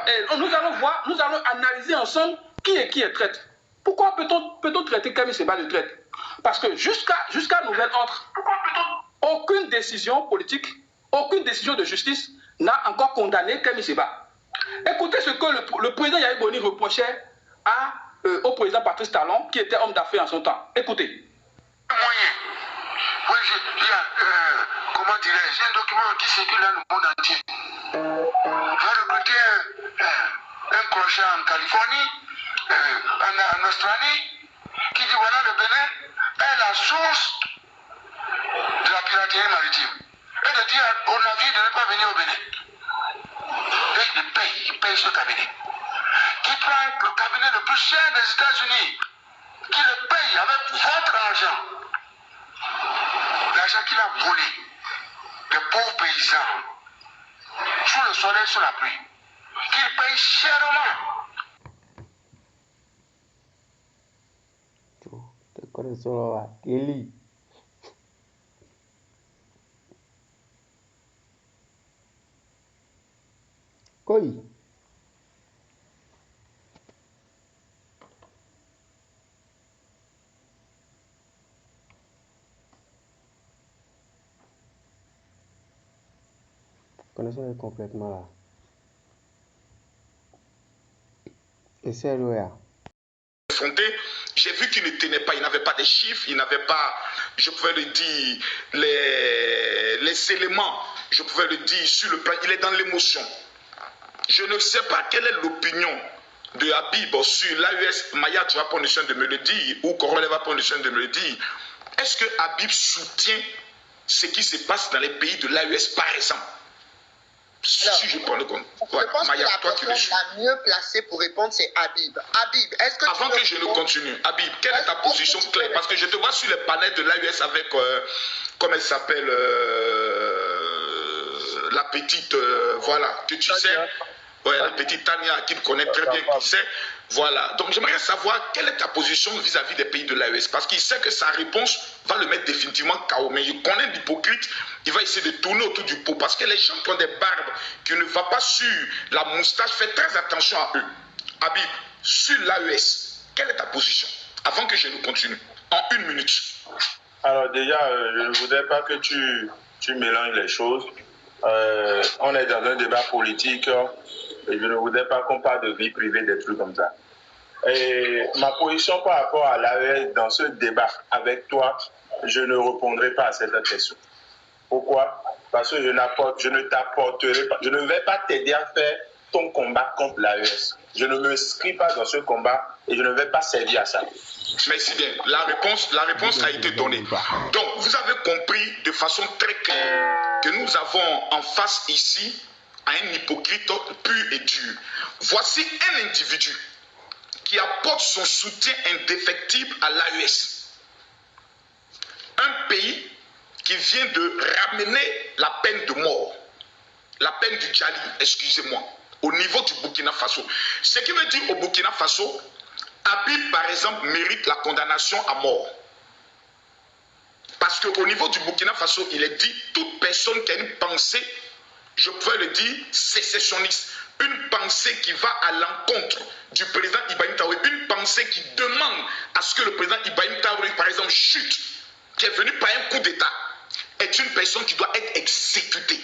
Et nous allons voir, nous allons analyser ensemble qui est traître. Pourquoi peut-on traiter Kémy Séba de traître? Parce que jusqu'à nouvel ordre, aucune décision politique, aucune décision de justice n'a encore condamné Kémy Séba. Écoutez ce que le président Yahya Boni reprochait au président Patrice Talon, qui était homme d'affaires en son temps. Écoutez. Oui, comment dirais-je, un document qui circule dans le monde entier. J'ai recruté un clochard en Californie, en Australie, qui dit voilà, le Bénin est la source de la piraterie maritime. Et de dire aux navires de ne pas venir au Bénin. Et il paye ce cabinet. Qui prend le cabinet le plus cher des États-Unis, qui le paye avec votre argent. L'argent qu'il a volé des pauvres paysans, sous le soleil, sous la pluie, qu'il paye chèrement. Te corazón a Kelly. Koi. Connexion est complètement là. Et c'est là. J'ai vu qu'il ne tenait pas, il n'avait pas de chiffres, il n'avait pas, je pouvais le dire, les éléments, je pouvais le dire sur le plan, il est dans l'émotion. Je ne sais pas quelle est l'opinion de Habib sur l'AES. Maya, tu vas prendre le soin de me le dire, ou Corolla va prendre le soin de me le dire. Est-ce que Habib soutient ce qui se passe dans les pays de l'AES, par exemple? Alors, si je prends le compte. Voilà. Je pense Maya, que la personne la mieux placée pour répondre, c'est Habib. Habib, est-ce que avant que je ne continue, Habib, quelle est ta position claire? Parce que je te vois sur les panels de l'AES avec, comment elle s'appelle, la petite, voilà, que tu sais, ouais, la petite Tania, qui me connaît très bien, qui sait. Voilà, donc j'aimerais savoir quelle est ta position vis-à-vis des pays de l'AES, parce qu'il sait que sa réponse va le mettre définitivement KO, mais il connaît l'hypocrite, il va essayer de tourner autour du pot, parce que les gens qui ont des barbes, qui ne vont pas sur la moustache, faites très attention à eux. Habib, sur l'AES, quelle est ta position? Avant que je ne continue, en 1 minute. Alors déjà, je ne voudrais pas que tu mélanges les choses. On est dans un débat politique. Et je ne voudrais pas qu'on parle de vie privée, des trucs comme ça. Et ma position par rapport à l'AES dans ce débat avec toi, je ne répondrai pas à cette question. Pourquoi? Parce que je ne t'apporterai pas, je ne vais pas t'aider à faire ton combat contre l'AES. Je ne m'inscris pas dans ce combat et je ne vais pas servir à ça. Merci bien. La réponse a été donnée. Donc, vous avez compris de façon très claire que nous avons en face ici un hypocrite pur et dur. Voici un individu qui apporte son soutien indéfectible à l'AES. Un pays qui vient de ramener la peine de mort, la peine du Djali, excusez-moi, au niveau du Burkina Faso. Ce qui veut dire au Burkina Faso, Habib, par exemple, mérite la condamnation à mort. Parce qu'au niveau du Burkina Faso, il est dit, toute personne qui a une pensée, je pourrais le dire, sécessionniste, une pensée qui va à l'encontre du président Ibrahim Traoré, une pensée qui demande à ce que le président Ibrahim Traoré, par exemple, chute, qui est venu par un coup d'État, est une personne qui doit être exécutée.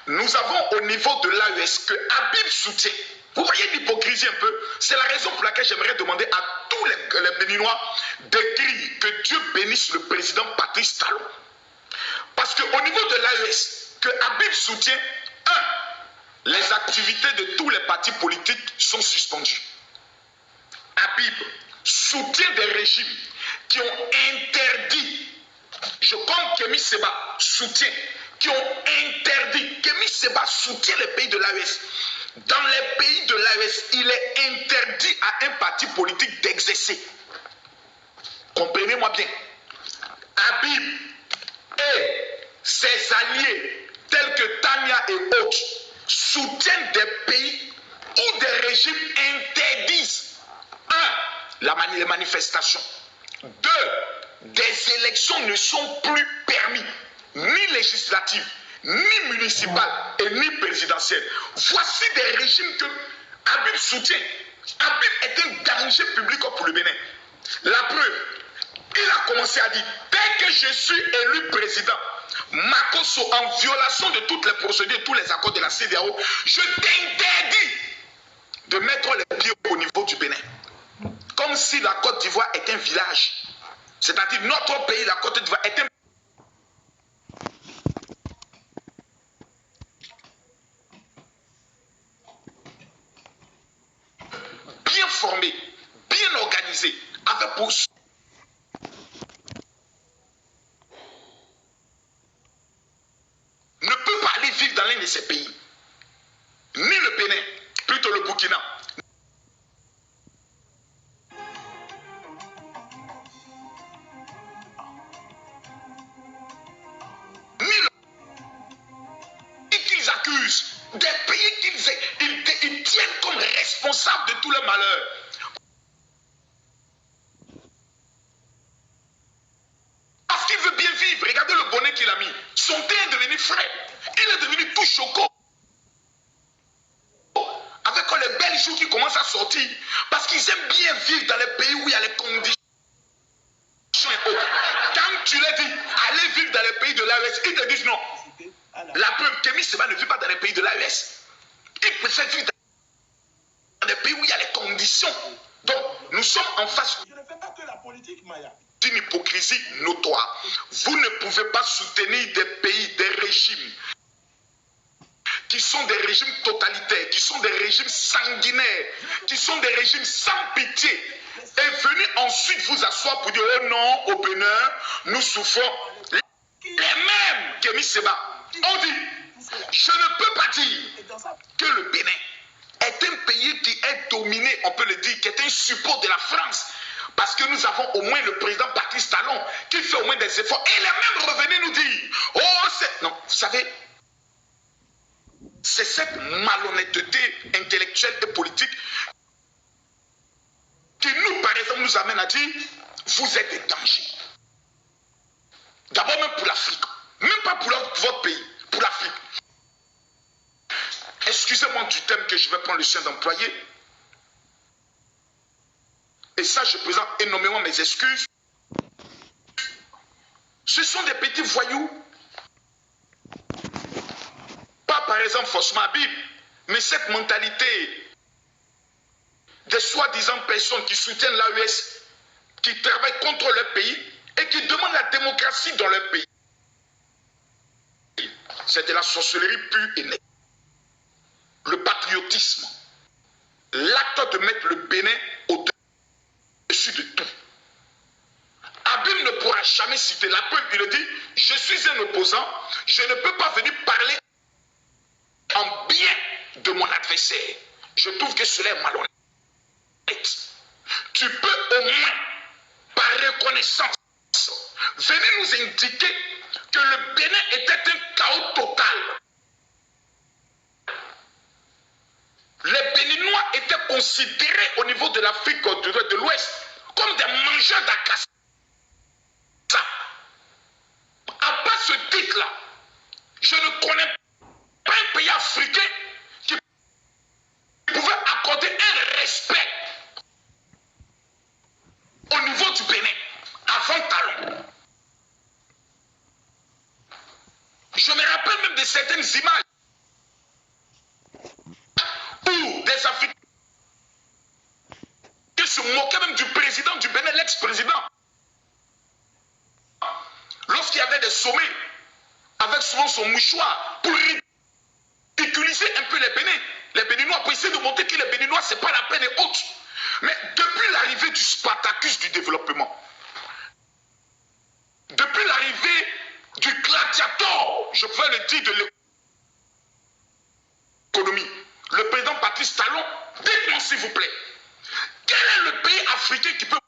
Nous avons au niveau de l'AES que Habib soutient. Vous voyez l'hypocrisie un peu? C'est la raison pour laquelle j'aimerais demander à tous les Béninois d'écrire que Dieu bénisse le président Patrice Talon. Parce qu'au niveau de l'AES, que Habib soutient, les activités de tous les partis politiques sont suspendues. Habib soutient des régimes qui ont interdit, je compte Kémy Séba soutient, qui ont interdit, Kémy Séba soutient les pays de l'AES. Dans les pays de l'AES, il est interdit à un parti politique d'exercer. Comprenez-moi bien. Habib et ses alliés, tels que Tania et autres, soutiennent des pays où des régimes interdisent, les manifestations. 2, des élections ne sont plus permis, ni législatives, ni municipales et ni présidentielles. Voici des régimes que Habib soutient. Habib est un danger public pour le Bénin. La preuve, il a commencé à dire, dès que je suis élu président, Makosso, en violation de toutes les procédures, tous les accords de la CEDEAO, je t'interdis de mettre les pieds au niveau du Bénin. Comme si la Côte d'Ivoire est un village. C'est-à-dire notre pays, la Côte d'Ivoire, est un bien formé, bien organisé, avec pour ne peut pas aller vivre dans l'un de ces pays. Ni le Bénin, plutôt le Burkina. Ni le pays qu'ils accusent, des pays qu'ils tiennent comme responsables de tous les malheurs. Parce qu'il veut bien vivre. Regardez le bonnet qu'il a mis. Son teint est devenu frais. Il est devenu tout choco. Avec les belles jours qui commencent à sortir. Parce qu'ils aiment bien vivre dans les pays où il y a les conditions. Quand tu leur dis, allez vivre dans les pays de l'AES, ils te disent non. La preuve, Kémy Séba ne vit pas dans les pays de l'AES. Il préfère vivre dans des pays où il y a les conditions. Donc, nous sommes en face. Je ne fais pas que la politique, Maya. D'une hypocrisie notoire. Vous ne pouvez pas soutenir des pays, des régimes qui sont des régimes totalitaires, qui sont des régimes sanguinaires, qui sont des régimes sans pitié, et venir ensuite vous asseoir pour dire oh non, au Bénin, nous souffrons. Les mêmes Kémy Séba ont dit je ne peux pas dire que le Bénin est un pays qui est dominé, on peut le dire, qui est un support de la France. Parce que nous avons au moins le président Patrice Talon qui fait au moins des efforts. Et il est même revenu nous dire, oh c'est... Non, vous savez, c'est cette malhonnêteté intellectuelle et politique qui nous, par exemple, nous amène à dire, vous êtes des dangers. D'abord même pour l'Afrique. Même pas pour votre pays, pour l'Afrique. Excusez-moi du thème que je vais prendre le soin d'employer. Et ça, je présente énormément mes excuses. Ce sont des petits voyous. Pas par exemple forcément Habib, mais cette mentalité des soi-disant personnes qui soutiennent l'AES, qui travaillent contre leur pays et qui demandent la démocratie dans leur pays. C'est de la sorcellerie pure et nette. Le patriotisme, l'acte de mettre le Bénin au-dessus de tout. Habib ne pourra jamais citer la preuve, il dit, je suis un opposant, je ne peux pas venir parler en bien de mon adversaire. Je trouve que cela est malhonnête. Tu peux au moins, par reconnaissance, venir nous indiquer que le Bénin était un chaos total. Les Béninois étaient considérés au niveau de l'Afrique de l'Ouest comme des mangeurs d'acassa. À part ce titre-là, je ne connais pas un pays africain qui pouvait accorder un respect au niveau du Bénin avant Talon. Je me rappelle même de certaines images où des Africains se moquaient même du président du Bénin, l'ex-président. Lorsqu'il y avait des sommets, avec souvent son mouchoir, pour ridiculiser un peu les Bénins. Les Béninois, pour essayer de montrer que les Béninois, ce n'est pas la peine et autres. Mais depuis l'arrivée du Spartacus du développement, depuis l'arrivée du gladiator, je peux le dire, de l'économie, le président Patrice Talon, dites-moi s'il vous plaît, quel est le pays africain qui peut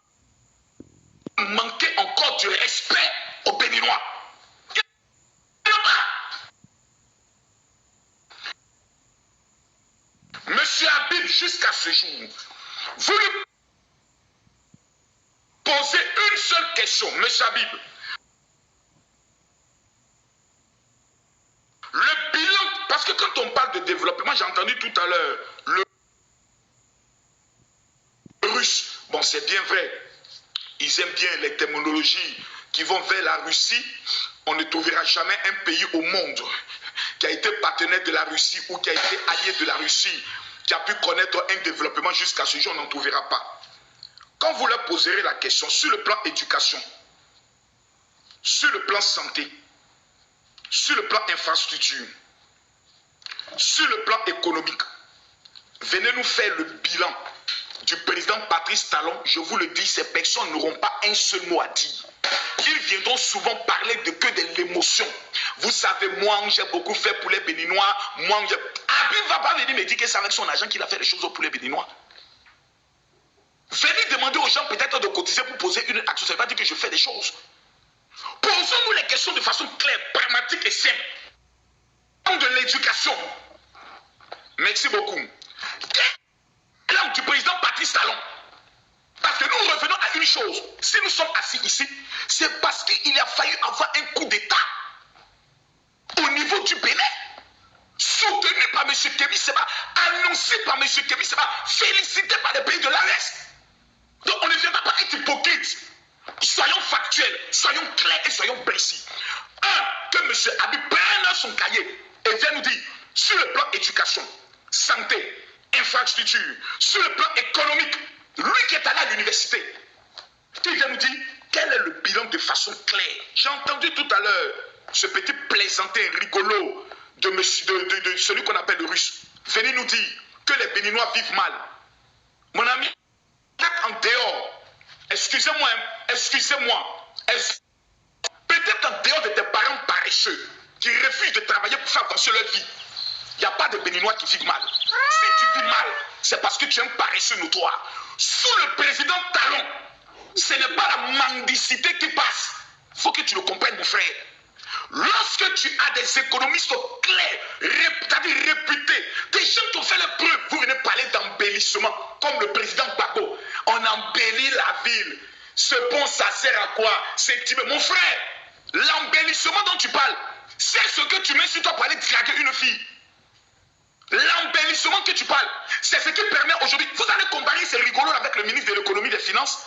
manquer encore du respect aux Béninois? Monsieur Habib, jusqu'à ce jour, vous lui posez une seule question, monsieur Habib. Le bilan, parce que quand on parle de développement, j'ai entendu tout à l'heure, Russes, bon c'est bien vrai, ils aiment bien les terminologies qui vont vers la Russie. On ne trouvera jamais un pays au monde qui a été partenaire de la Russie ou qui a été allié de la Russie, qui a pu connaître un développement jusqu'à ce jour, on n'en trouvera pas. Quand vous leur poserez la question sur le plan éducation, sur le plan santé, sur le plan infrastructure, sur le plan économique, venez nous faire le bilan du président Patrice Talon. Je vous le dis, ces personnes n'auront pas un seul mot à dire. Ils viendront souvent parler que de l'émotion. Vous savez, moi, j'ai beaucoup fait pour les Béninois. Moi, Habib ne va pas venir me dire que c'est avec son agent qu'il a fait les choses pour les Béninois. Venez demander aux gens peut-être de cotiser pour poser une action. Ça ne veut pas dire que je fais des choses. Posons-nous les questions de façon claire, pragmatique et simple. De l'éducation. Merci beaucoup. Quel est du président Patrice Talon? Parce que nous revenons à une chose. Si nous sommes assis ici, c'est parce qu'il a fallu avoir un coup d'État au niveau du Bénin, soutenu par M. Kémy Séba, annoncé par M. Kémy Séba, félicité par les pays de l'AES. Donc on ne vient pas être hypocrite. Soyons factuels, soyons clairs et soyons précis. Que M. Habib prenne son cahier et vienne nous dire, sur le plan éducation, santé, infrastructure, sur le plan économique, lui qui est allé à l'université, il vient nous dire quel est le bilan de façon claire. J'ai entendu tout à l'heure ce petit plaisantin rigolo de celui qu'on appelle le Russe. Venez nous dire que les Béninois vivent mal. Mon ami, en dehors, excusez-moi, peut-être en dehors de tes parents paresseux qui refusent de travailler pour faire avancer leur vie, il n'y a pas de Béninois qui vivent mal. Si tu vis mal, c'est parce que tu es un paresseux notoire. Sous le président Talon, ce n'est pas la mendicité qui passe. Il faut que tu le comprennes, mon frère. Lorsque tu as des économistes clairs, c'est-à-dire réputés, des gens qui ont fait les preuves, vous venez parler d'embellissement, comme le président Gbagbo. On embellit la ville. Ce pont, ça sert à quoi? Mon frère, l'embellissement dont tu parles, c'est ce que tu mets sur toi pour aller draguer une fille. L'embellissement que tu parles, c'est ce qui permet aujourd'hui. Vous allez comparer ces rigolos avec le ministre de l'économie et des finances.